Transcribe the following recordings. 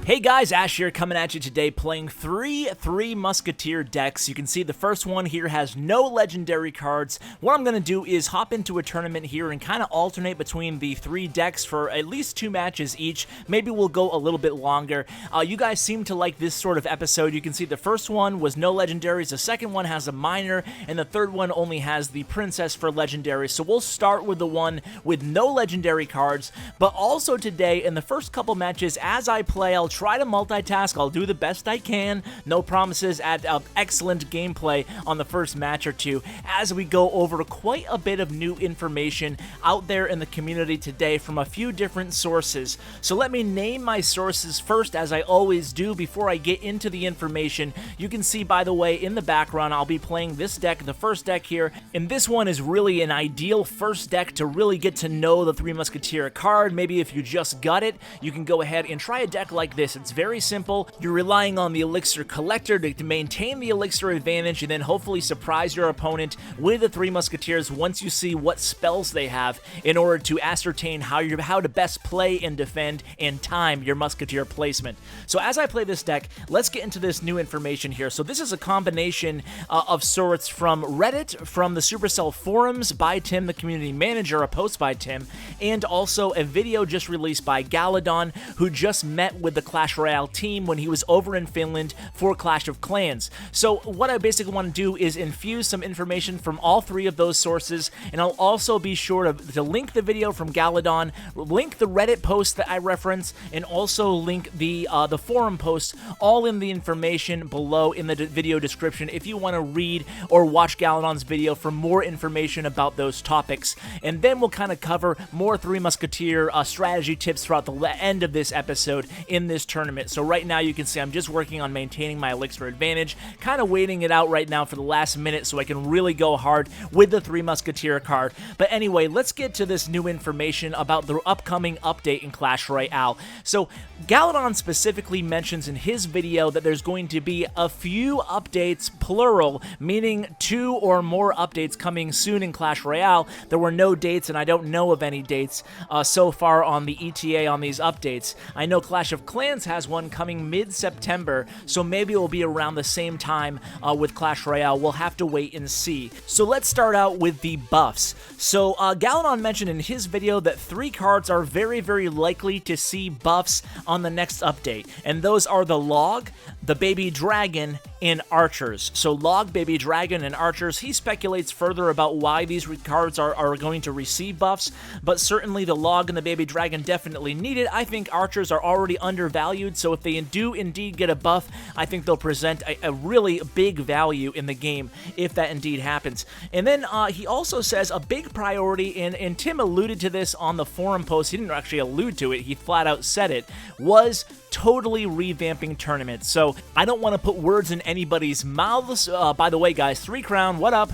Hey guys, Ash here coming at you today playing three Musketeer decks. You can see the first one here has no legendary cards. What I'm going to do is hop into a tournament here and kind of alternate between the three decks for at least 2 matches each. Maybe we'll go a little bit longer. You guys seem to like this sort of episode. You can see the first one was no legendaries, the second one has a minor, and the third one only has the princess for legendary. So we'll start with the one with no legendary cards, but also today in the first couple matches as I play, I'll try to multitask. I'll do the best I can. No promises at excellent gameplay on the first match or two as we go over quite a bit of new information out there in the community today from a few different sources. So let me name my sources first, as I always do before I get into the information. You can see, by the way, in the background, I'll be playing this deck, the first deck here, and this one is really an ideal first deck to really get to know the Three Musketeer card. Maybe if you just got it, you can go ahead and try a deck like this. It's very simple. You're relying on the Elixir Collector to maintain the Elixir advantage and then hopefully surprise your opponent with the Three Musketeers once you see what spells they have in order to ascertain how to best play and defend and time your Musketeer placement. So as I play this deck, let's get into this new information here. So this is a combination of sorts from Reddit, from the Supercell forums by Tim, the community manager, a post by Tim, and also a video just released by Galadon, who just met with the Clash Royale team when he was over in Finland for Clash of Clans. So what I basically want to do is infuse some information from all three of those sources, and I'll also be sure to link the video from Galadon, link the Reddit post that I reference, and also link the forum post, all in the information below in the video description if you want to read or watch Galadon's video for more information about those topics. And then we'll kind of cover more Three Musketeer strategy tips throughout the end of this episode in this tournament. So right now you can see I'm just working on maintaining my Elixir advantage, kind of waiting it out right now for the last minute so I can really go hard with the Three Musketeer card. But anyway, let's get to this new information about the upcoming update in Clash Royale. So Galadon specifically mentions in his video that there's going to be a few updates, plural, meaning 2 or more updates coming soon in Clash Royale. There were no dates, and I don't know of any dates so far on the ETA on these updates. I know Clash of Clans has one coming mid-September, so maybe it will be around the same time with Clash Royale. We'll have to wait and see. So let's start out with the buffs. So Galadon mentioned in his video that 3 cards are very, very likely to see buffs on the next update, and those are the Log, the Baby Dragon, and Archers. So Log, Baby Dragon, and Archers. He speculates further about why these cards are going to receive buffs, but certainly the Log and the Baby Dragon definitely need it. I think Archers are already undervalued, so if they do indeed get a buff, I think they'll present a really big value in the game if that indeed happens. And then he also says a big priority, and Tim alluded to this on the forum post, he didn't actually allude to it, he flat out said it, was totally revamping tournaments. So I don't want to put words in anybody's mouths. By the way, guys, 3 Crown, what up?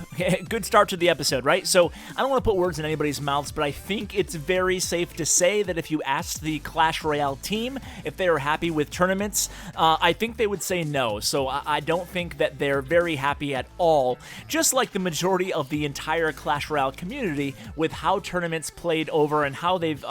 Good start to the episode, right? So I don't want to put words in anybody's mouths, but I think it's very safe to say that if you asked the Clash Royale team if they are happy with tournaments, I think they would say no. So I don't think that they're very happy at all, just like the majority of the entire Clash Royale community with how tournaments played over and how they've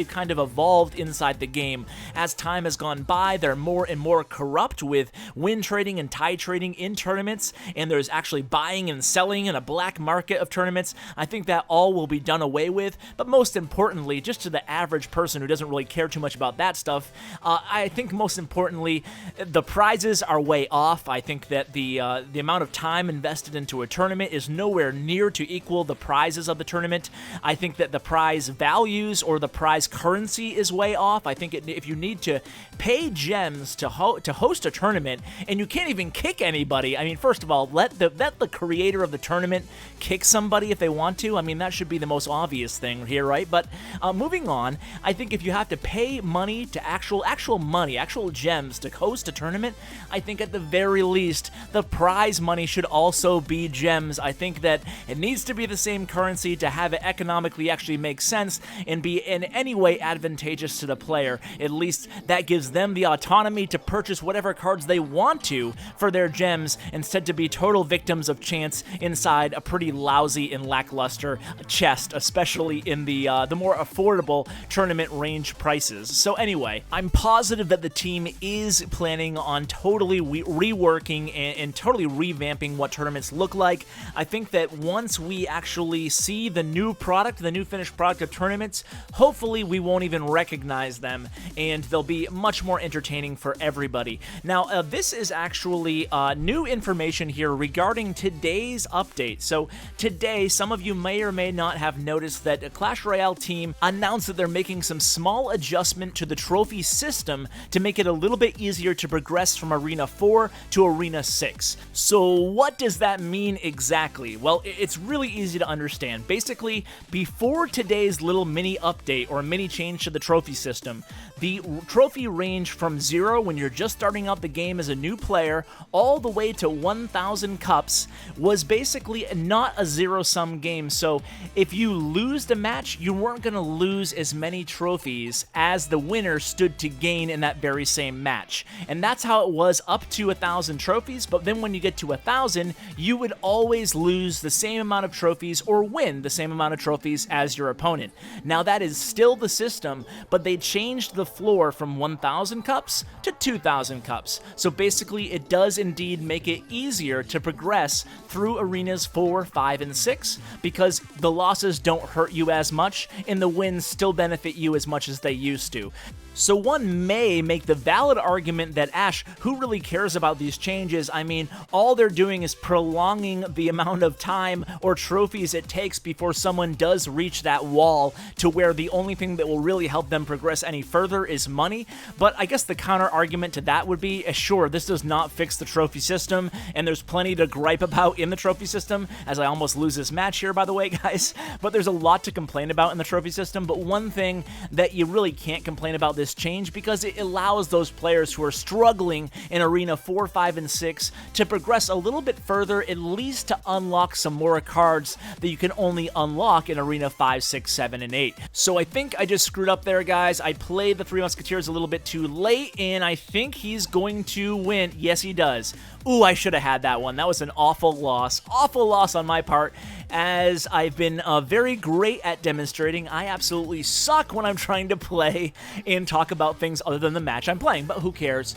kind of evolved inside the game. As time has gone by, they're more and more corrupt with win trading and tie trading in tournaments, and there's actually buying and selling in a black market of tournaments. I think that all will be done away with, but most importantly, just to the average person who doesn't really care too much about that stuff, I think most importantly, the prizes are way off. I think that the amount of time invested into a tournament is nowhere near to equal the prizes of the tournament. I think that the prize values or the prize currency is way off. I think if you need to pay gems to host a tournament, and you can't even kick anybody. I mean, first of all, let the creator of the tournament kick somebody if they want to. I mean, that should be the most obvious thing here, right? But moving on, I think if you have to pay money to actual money, actual gems to host a tournament, I think at the very least, the prize money should also be gems. I think that it needs to be the same currency to have it economically actually make sense and be in any way advantageous to the player. At least that gives gives them the autonomy to purchase whatever cards they want to for their gems, instead to be total victims of chance inside a pretty lousy and lackluster chest, especially in the more affordable tournament range prices. So anyway, I'm positive that the team is planning on totally reworking and totally revamping what tournaments look like. I think that once we actually see the new product, the new finished product of tournaments, hopefully we won't even recognize them, and they'll be much more entertaining for everybody. Now, this is actually new information here regarding today's update. So today, some of you may or may not have noticed that a Clash Royale team announced that they're making some small adjustment to the trophy system to make it a little bit easier to progress from Arena 4 to Arena 6. So what does that mean exactly? Well, it's really easy to understand. Basically, before today's little mini update or mini change to the trophy system, the trophy range from 0 when you're just starting out the game as a new player all the way to 1,000 cups was basically not a zero-sum game. So if you lose the match, you weren't going to lose as many trophies as the winner stood to gain in that very same match. And that's how it was up to 1,000 trophies, but then when you get to 1,000, you would always lose the same amount of trophies or win the same amount of trophies as your opponent. Now that is still the system, but they changed the floor from 1,000 cups to 2,000 cups. So basically it does indeed make it easier to progress through arenas 4, 5, and 6 because the losses don't hurt you as much and the wins still benefit you as much as they used to. So one may make the valid argument that, Ash, who really cares about these changes? I mean, all they're doing is prolonging the amount of time or trophies it takes before someone does reach that wall to where the only thing that will really help them progress any further is money. But I guess the counter argument to that would be, sure, this does not fix the trophy system, and there's plenty to gripe about in the trophy system, as I almost lose this match here, by the way, guys. But there's a lot to complain about in the trophy system, but one thing that you really can't complain about this change because it allows those players who are struggling in Arena 4, 5, and 6 to progress a little bit further, at least to unlock some more cards that you can only unlock in Arena 5, 6, 7, and 8. So I think I just screwed up there, guys. I played the Three Musketeers a little bit too late, and I think he's going to win. Yes, he does. Ooh, I should have had that one. That was an awful loss. Awful loss on my part, as I've been very great at demonstrating. I absolutely suck when I'm trying to play and talk about things other than the match I'm playing, but who cares?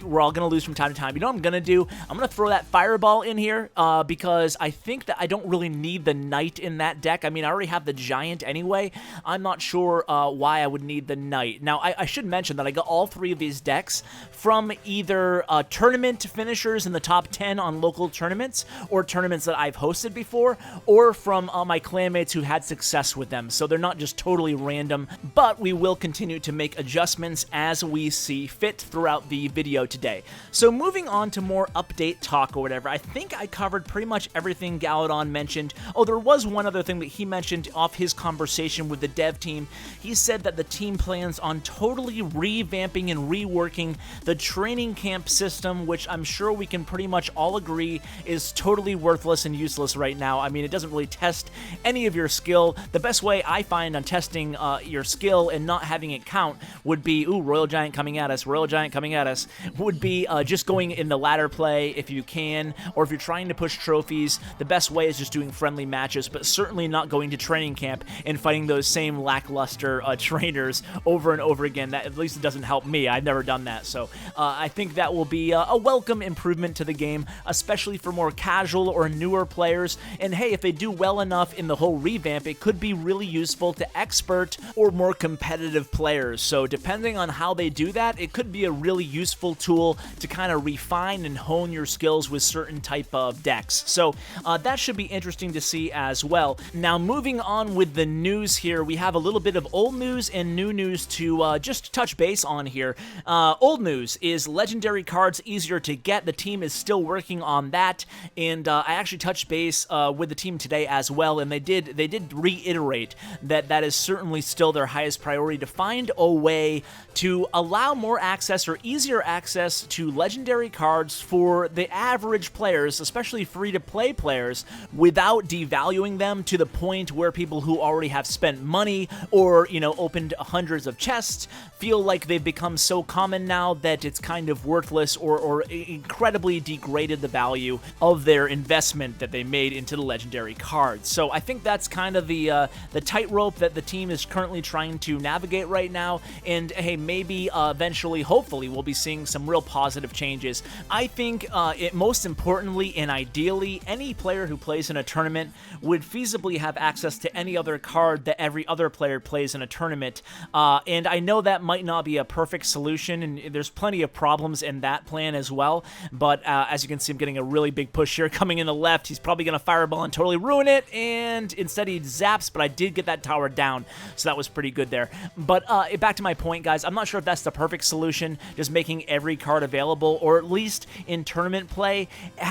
We're all going to lose from time to time. You know what I'm going to do? I'm going to throw that fireball in here because I think that I don't really need the knight in that deck. I mean, I already have the giant anyway. I'm not sure why I would need the knight. Now, I should mention that I got all three of these decks from either tournament finishers in the top 10 on local tournaments or tournaments that I've hosted before, or from my clanmates who had success with them. So they're not just totally random, but we will continue to make adjustments as we see fit throughout the video today. So moving on to more update talk or whatever, I think I covered pretty much everything Galadon mentioned. Oh, there was one other thing that he mentioned off his conversation with the dev team. He said that the team plans on totally revamping and reworking the training camp system, which I'm sure we can pretty much all agree is totally worthless and useless right now. I mean, it doesn't really test any of your skill. The best way I find on testing your skill and not having it count would be, ooh, Royal Giant coming at us, Royal Giant coming at us, would be just going in the ladder play if you can, or if you're trying to push trophies, the best way is just doing friendly matches, but certainly not going to training camp and fighting those same lackluster trainers over and over again. That, at least it doesn't help me. I've never done that, so I think that will be a welcome improvement to the game, especially for more casual or newer players. And hey, if they do well enough in the whole revamp, it could be really useful to expert or more competitive players. So depending on how they do that, it could be a really useful tool to kind of refine and hone your skills with certain type of decks. So that should be interesting to see as well. Now moving on with the news here, we have a little bit of old news and new news to just touch base on here. Old news is legendary cards easier to get. The team is still working on that, and I actually touched base with the team today as well, and they did reiterate that that is certainly still their highest priority, to find a way way to allow more access or easier access to legendary cards for the average players, especially free-to-play players, without devaluing them to the point where people who already have spent money or, you know, opened hundreds of chests feel like they've become so common now that it's kind of worthless or incredibly degraded the value of their investment that they made into the legendary cards. So I think that's kind of the tightrope that the team is currently trying to navigate right now, and hey, maybe eventually, hopefully, we'll be seeing some real positive changes. I think most importantly and ideally, any player who plays in a tournament would feasibly have access to any other card that every other player plays in a tournament, and I know that might not be a perfect solution, and there's plenty of problems in that plan as well, but as you can see, I'm getting a really big push here coming in the left. He's probably going to fireball and totally ruin it, and instead he zaps, but I did get that tower down, so that was pretty good there. But back to my point, guys, I'm not sure if that's the perfect solution, just making every card available, or at least in tournament play,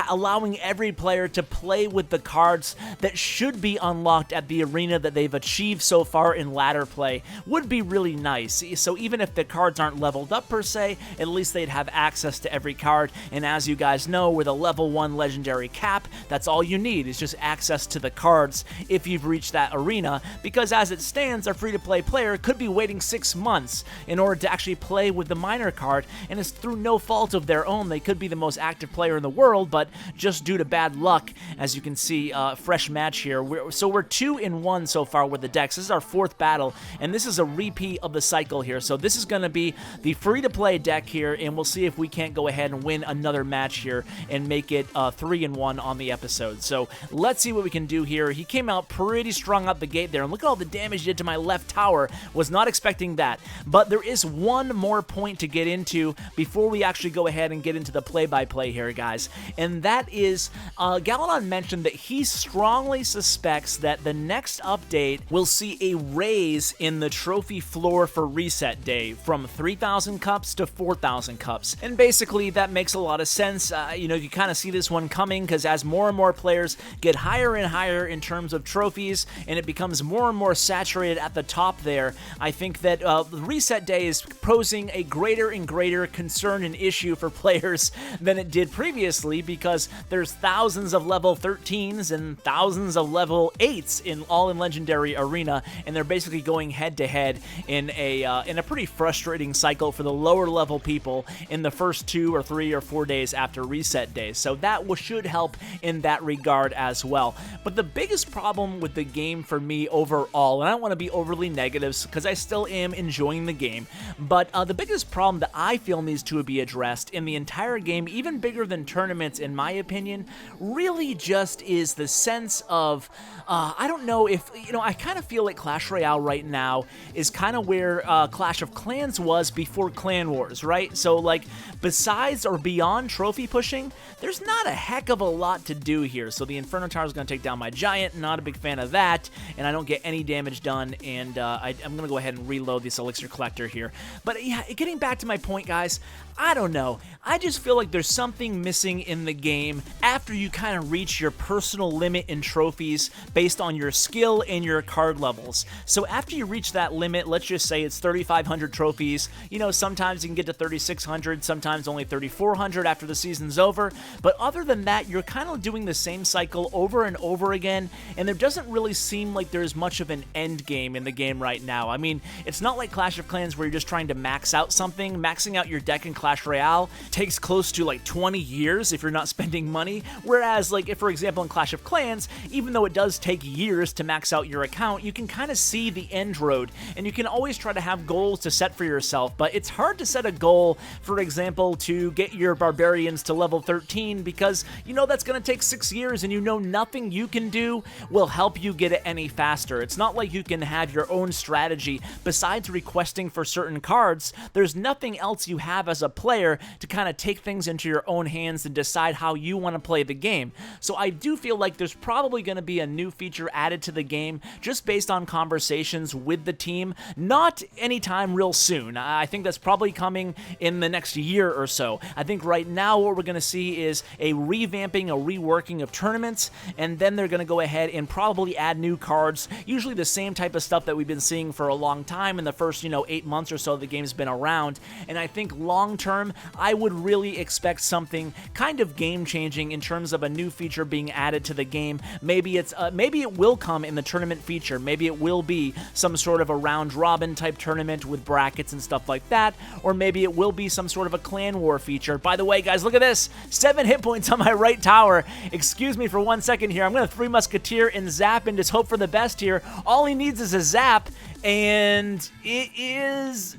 allowing every player to play with the cards that should be unlocked at the arena that they've achieved so far in ladder play would be really nice. So even if the cards aren't leveled up per se, at least they'd have access to every card, and as you guys know, with a level 1 legendary cap, that's all you need, is just access to the cards if you've reached that arena, because as it stands, our free-to-play player could be waiting 6 months in order to actually play with the minor card, and it's through no fault of their own. They could be the most active player in the world, but just due to bad luck, as you can see, fresh match here. We're 2-1 so far with the decks. This is our 4th battle, and this is a repeat of the cycle here, so this is going to be the free-to-play deck here, and we'll see if we can't go ahead and win another match here and make it 3-1 on the episode. So let's see what we can do here. He came out pretty strong out the gate there, and look at all the damage he did to my left tower. Was not expecting that, but there is one more point to get into before we actually go ahead and get into the play-by-play here, guys, and that is Galadon mentioned that he strongly suspects that the next update will see a raise in the trophy floor for reset day from 3,000 cups to 4,000 cups, and basically that makes a lot of sense. You know, you kind of see this one coming because as more and more players get higher and higher in terms of trophies and it becomes more and more saturated at the top there, I think that the reset day is posing a greater and greater concern and issue for players than it did previously, because there's thousands of level 13s and thousands of level 8s in Legendary Arena, and they're basically going head to head in a pretty frustrating cycle for the lower level people in the first 2 or 3 or 4 days after reset day. So that should help in that regard as well. But the biggest problem with the game for me overall, and I don't want to be overly negative because I still am enjoying the game, but the biggest problem that I feel needs to be addressed in the entire game, even bigger than tournaments in my opinion, really just is the sense of, I don't know if, you know, I kind of feel like Clash Royale right now is kind of where Clash of Clans was before Clan Wars, right? So like, besides or beyond trophy pushing, there's not a heck of a lot to do here. So the Inferno Tower is going to take down my Giant, not a big fan of that, and I don't get any damage done, and I'm going to go ahead and reload this Elixir Collector here. But yeah, getting back to my point, guys, I don't know. I just feel like there's something missing in the game after you kind of reach your personal limit in trophies based on your skill and your card levels. So after you reach that limit, let's just say it's 3,500 trophies, you know, sometimes you can get to 3,600, sometimes only 3,400 after the season's over, but other than that, you're kind of doing the same cycle over and over again, and there doesn't really seem like there's much of an end game in the game right now. I mean, it's not like Clash of Clans where you're just trying to max out something. Maxing out your deck in Clash Royale takes close to like 20 years if you're not spending money, whereas like if, for example, in Clash of Clans, even though it does take years to max out your account, you can kind of see the end road, and you can always try to have goals to set for yourself, but it's hard to set a goal, for example, to get your barbarians to level 13, because you know that's going to take 6 years, and you know nothing you can do will help you get it any faster. It's not like you can have your own strategy besides requesting for certain cards. There's nothing else you have as a player to kind of take things into your own hands and decide how you want to play the game. So I do feel like there's probably going to be a new feature added to the game just based on conversations with the team, not anytime real soon. I think that's probably coming in the next year or so. I think right now what we're going to see is a revamping, a reworking of tournaments, and then they're going to go ahead and probably add new cards, usually the same type of stuff that we've been seeing for a long time in the first, 8 months or so the game's been around, and I think long-term, I would really expect something kind of game-changing in terms of a new feature being added to the game. Maybe it will come in the tournament feature. Maybe it will be some sort of a round-robin type tournament with brackets and stuff like that, or maybe it will be some sort of a clan war feature. By the way, guys, look at this. 7 hit points on my right tower. Excuse me for 1 second here. I'm going to 3 Musketeer and zap and just hope for the best here. All he needs is a zap, and it is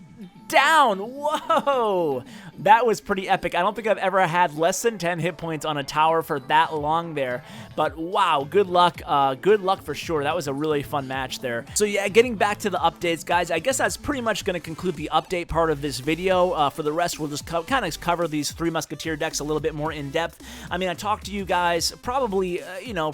down. Whoa! That was pretty epic. I don't think I've ever had less than 10 hit points on a tower for that long there. But wow, good luck. Good luck for sure. That was a really fun match there. So yeah, getting back to the updates, guys, I guess that's pretty much going to conclude the update part of this video. For the rest, we'll just kind of cover these 3 Musketeer decks a little bit more in depth. I mean, I talked to you guys probably,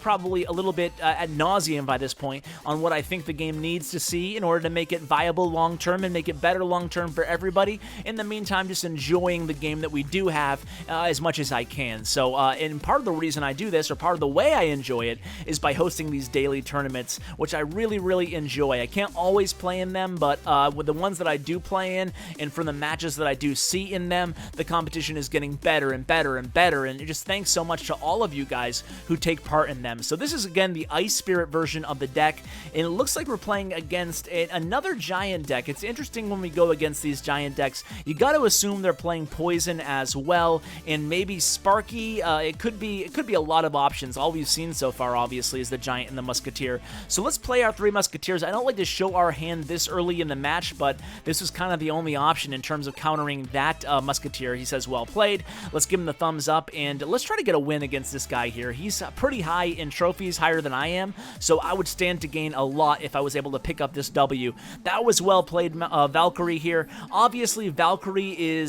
probably a little bit ad nauseum by this point on what I think the game needs to see in order to make it viable long-term and make it better long-term for everybody. In the meantime, just enjoying the game that we do have as much as I can. So, and part of the reason I do this, or part of the way I enjoy it, is by hosting these daily tournaments, which I really, really enjoy. I can't always play in them, but with the ones that I do play in, and from the matches that I do see in them, the competition is getting better and better and better, and just thanks so much to all of you guys who take part in them. So this is, again, the Ice Spirit version of the deck, and it looks like we're playing against another giant deck. It's interesting when we go against these giant decks, you got to assume they're playing Poison as well, and maybe Sparky. It could be a lot of options. All we've seen so far, obviously, is the Giant and the Musketeer. So let's play our 3 Musketeers. I don't like to show our hand this early in the match, but this is kind of the only option in terms of countering that Musketeer. He says, well played. Let's give him the thumbs up, and let's try to get a win against this guy here. He's pretty high in trophies, higher than I am, so I would stand to gain a lot if I was able to pick up this W. That was well played, Valkyrie here. Obviously, Valkyrie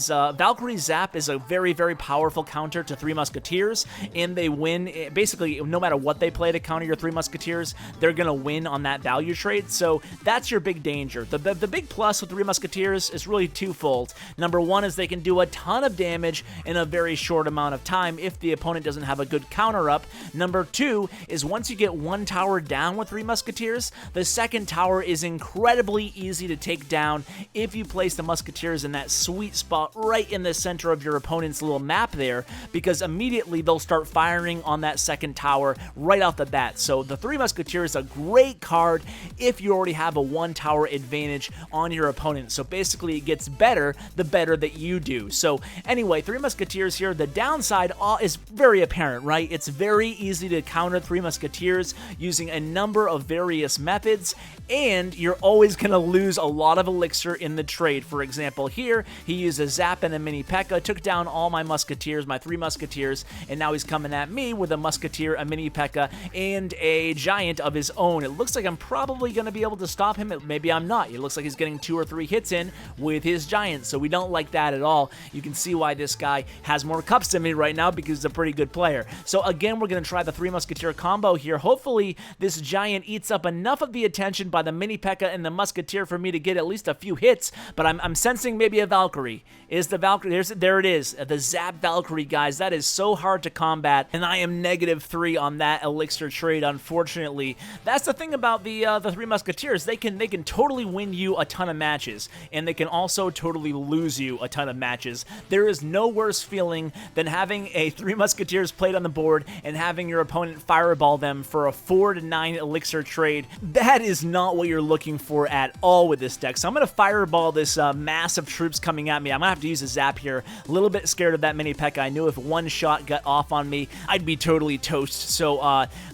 Zap is a very, very powerful counter to 3 Musketeers, and they win. Basically, no matter what they play to counter your 3 Musketeers, they're going to win on that value trade, so that's your big danger. The big plus with 3 Musketeers is really twofold. Number one is they can do a ton of damage in a very short amount of time if the opponent doesn't have a good counter up. Number two is once you get 1 tower down with 3 Musketeers, the second tower is incredibly easy to take down if you place the Musketeers in that sweet spot right in the center of your opponent's little map there, because immediately they'll start firing on that second tower right off the bat. So the 3 Musketeers is a great card if you already have a 1 tower advantage on your opponent. So basically it gets better the better that you do. So anyway, 3 Musketeers here. The downside is very apparent, right? It's very easy to counter 3 Musketeers using a number of various methods, and you're always going to lose a lot of elixir in the trade. For example, here he used a Zap and a Mini P.E.K.K.A, took down all my Musketeers, my 3 Musketeers, and now he's coming at me with a Musketeer, a Mini P.E.K.K.A, and a Giant of his own. It looks like I'm probably going to be able to stop him. Maybe I'm not. It looks like he's getting 2 or 3 hits in with his Giant, so we don't like that at all. You can see why this guy has more cups than me right now, because he's a pretty good player. So again, we're going to try the 3 Musketeer combo here. Hopefully this Giant eats up enough of the attention by the Mini P.E.K.K.A and the Musketeer for me to get at least a few hits, but I'm sensing maybe a Valkyrie. Is the Valkyrie? There it is, the Zap Valkyrie, guys. That is so hard to combat, and I am -3 on that elixir trade, unfortunately. That's the thing about the 3 Musketeers. They can totally win you a ton of matches, and they can also totally lose you a ton of matches. There is no worse feeling than having a 3 Musketeers played on the board and having your opponent fireball them for a 4 to 9 elixir trade. That is not what you're looking for at all with this deck. So I'm going to fireball this mass of troops coming at me. I'm going to have to use a Zap here. A little bit scared of that Mini P.E.K.K.A. I knew if 1 shot got off on me, I'd be totally toast. So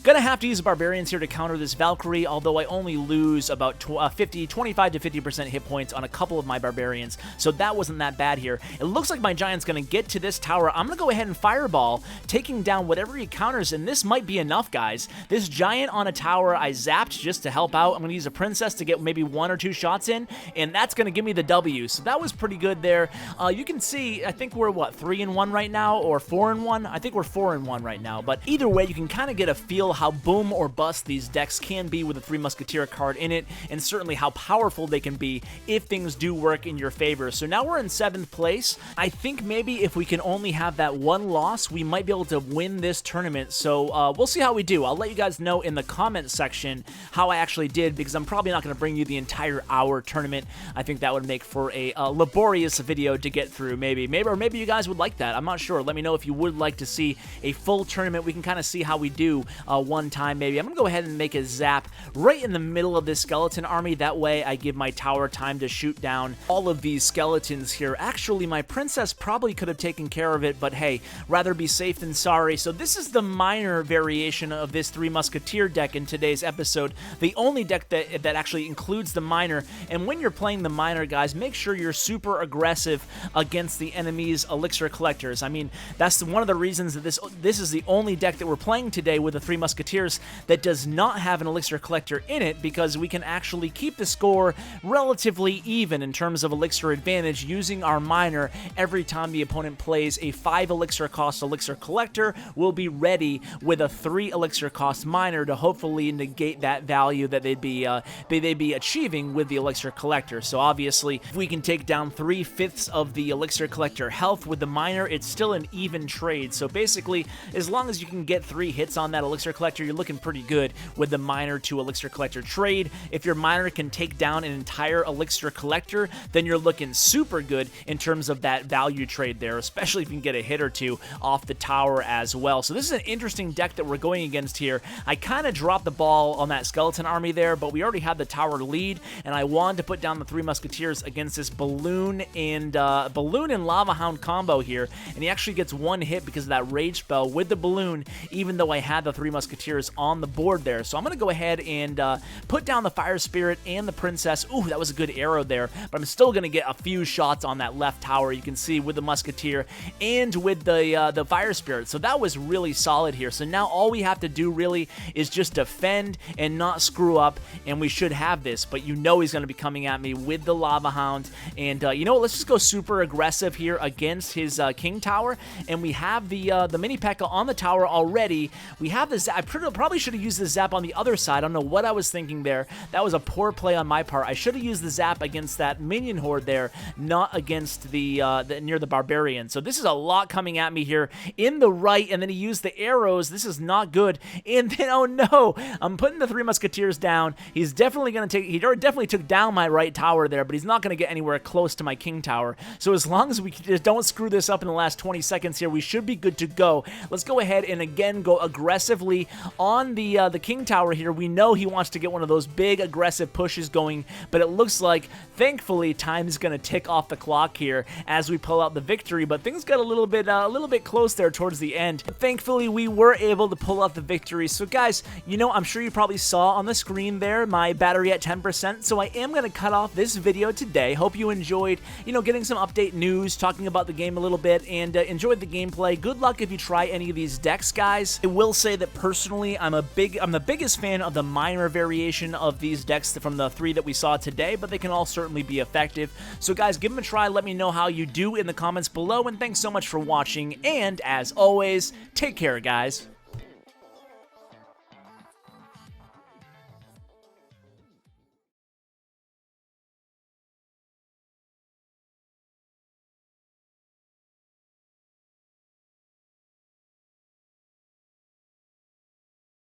going to have to use Barbarians here to counter this Valkyrie, although I only lose about 25 to 50% hit points on a couple of my Barbarians, so that wasn't that bad here. It looks like my Giant's going to get to this tower. I'm going to go ahead and fireball, taking down whatever he counters, and this might be enough, guys. This Giant on a tower I zapped just to help out. I'm going to use a Princess to get maybe 1 or 2 shots in, and that's going to give me the W. So that was pretty good there. You can see, I think we're, what, 3-1 right now, or 4-1? I think we're 4-1 right now, but either way, you can kind of get a feel how boom or bust these decks can be with a Three Musketeer card in it, and certainly how powerful they can be if things do work in your favor. So now we're in 7th place. I think maybe if we can only have that one loss, we might be able to win this tournament. So we'll see how we do. I'll let you guys know in the comment section how I actually did, because I'm probably not going to bring you the entire hour tournament. I think that would make for a laborious video to get through, maybe you guys would like that. I'm not sure. Let me know if you would like to see a full tournament. We can kind of see how we do one time, maybe. I'm going to go ahead and make a zap right in the middle of this skeleton army. That way I give my tower time to shoot down all of these skeletons here. Actually, my princess probably could have taken care of it, but hey, rather be safe than sorry. So this is the minor variation of this Three Musketeer deck in today's episode. The only deck that actually includes the minor. And when you're playing the minor, guys, make sure you're super aggressive against the enemy's elixir collectors. I mean, that's one of the reasons that this is the only deck that we're playing today with the Three Musketeers that does not have an elixir collector in it, because we can actually keep the score relatively even in terms of elixir advantage using our minor. Every time the opponent plays a 5 elixir cost elixir collector, we'll be ready with a 3 elixir cost minor to hopefully negate that value that they'd be achieving with the elixir collector. So obviously, if we can take down 3/5 of the elixir collector health with the minor, it's still an even trade. So basically, as long as you can get 3 hits on that elixir collector, you're looking pretty good with the minor to elixir collector trade. If your minor can take down an entire elixir collector, then you're looking super good in terms of that value trade there, especially if you can get a hit or 2 off the tower as well. So this is an interesting deck that we're going against here. I kind of dropped the ball on that skeleton army there, but we already had the tower lead, and I wanted to put down the Three Musketeers against this balloon and lava hound combo here, and he actually gets 1 hit because of that rage spell with the balloon, even though I had the Three Musketeers on the board there. So I'm going to go ahead and put down the fire spirit and the princess. Ooh, that was a good arrow there, but I'm still going to get a few shots on that left tower, you can see, with the musketeer and with the fire spirit. So that was really solid here. So now all we have to do really is just defend and not screw up, and we should have this. But you know he's going to be coming at me with the lava hound, and you know what, let's just go super aggressive here against his king tower. And we have the mini P.E.K.K.A on the tower already. We have the zap. I probably should have used the zap on the other side. I don't know what I was thinking there. That was a poor play on my part. I should have used the zap against that minion horde there, not against the near the barbarian. So this is a lot coming at me here in the right, and then he used the arrows. This is not good. And then, oh no, I'm putting the Three Musketeers down. He's definitely going to take, he definitely took down my right tower there, but he's not going to get anywhere close to my king tower. So as long as we just don't screw this up in the last 20 seconds here, we should be good to go. Let's go ahead and again go aggressively on the king tower here. We know he wants to get one of those big aggressive pushes going, but it looks like, thankfully, time is going to tick off the clock here as we pull out the victory. But things got a little bit close there towards the end. But thankfully, we were able to pull out the victory. So guys, you know, I'm sure you probably saw on the screen there my battery at 10%. So I am going to cut off this video today. Hope you enjoyed, you know, getting some update news, talking about the game a little bit, and enjoyed the gameplay. Good luck if you try any of these decks, guys. I will say that personally, I'm the biggest fan of the minor variation of these decks from the 3 that we saw today, but they can all certainly be effective. So guys, give them a try. Let me know how you do in the comments below, and thanks so much for watching, and as always, take care, guys.